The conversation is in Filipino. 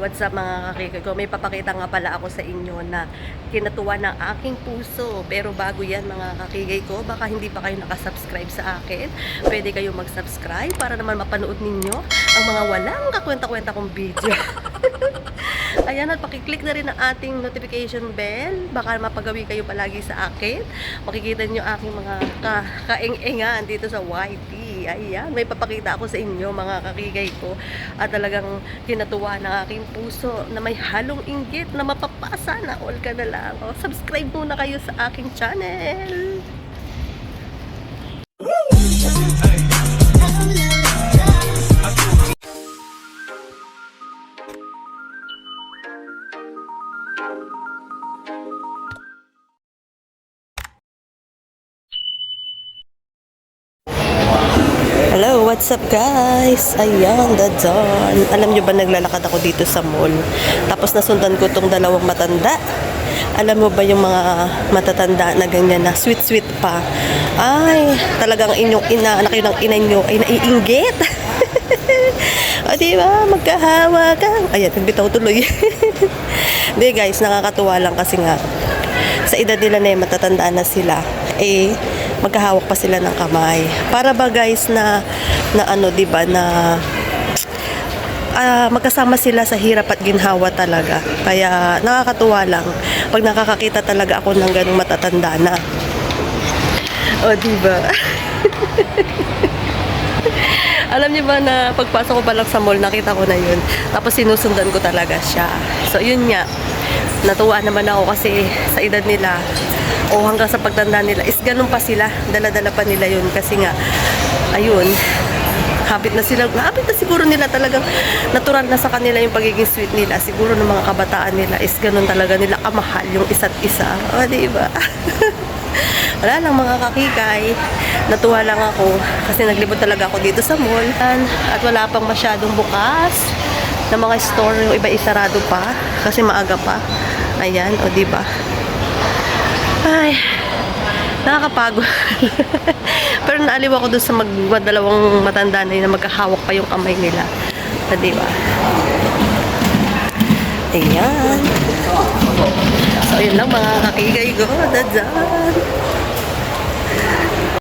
What's up mga kakikoy ko? May papakita nga pala ako sa inyo na kinatuwa ng aking puso. Pero bago yan mga kakigay ko, baka hindi pa kayo nakasubscribe sa akin. Pwede kayo mag-subscribe para naman mapanood ninyo ang mga walang kakwenta-kwenta kong video. Ayan, at pakiclick na rin ang ating notification bell. Baka mapagawi kayo palagi sa akin. Makikita nyo aking mga kaeng-engan dito sa YT. Ayan, may papakita ako sa inyo mga kakigay ko. At talagang kinatuwa ng aking puso na may halong inggit na mapapasa na all ka na lang. O, subscribe muna kayo sa aking channel. Hello, what's up guys? Ayan, dadaan. Alam nyo ba naglalakad ako dito sa mall? Tapos nasundan ko tong dalawang matanda. Alam mo ba yung mga matatanda na ganyan na sweet-sweet pa? Ay, talagang inyong ina, anak yun ng ina nyo ay naiinggit. O diba, magkahawa ka. Ayan, nagbitaw tuloy. Hindi guys, nakakatuwa lang kasi nga sa edad nila na matatanda na sila. Magkahawak pa sila ng kamay. Para ba guys na ano, 'di ba, na magkasama sila sa hirap at ginhawa talaga. Kaya nakakatuwa lang pag nakakakita talaga ako ng ganung matatanda na. O, 'di ba? Alam niyo ba na pagpasok ko pa lang sa mall, nakita ko na yun. Tapos sinusundan ko talaga siya. So, yun nga. Natuwa naman ako kasi sa edad nila o hanggang sa pagtanda nila is ganun pa sila. Dala-dala pa nila yun. Kasi nga, ayun, habit na sila. Habit na siguro nila talagang natural na sa kanila yung pagiging sweet nila. Siguro ng mga kabataan nila is ganun talaga nila kamahal yung isa't isa. O, diba? Wala lang mga kakikay. Natuwa lang ako kasi naglibot talaga ako dito sa mall. At wala pang masyadong bukas na mga store. Yung iba isarado pa kasi maaga pa. Ayan, o diba? Ay, nakakapagod. Pero naaliw ako dun sa dalawang matanda na yun na magkahawak pa yung kamay nila. O diba? Ayan. So, yun lang mga kakigay ko. Dadaan.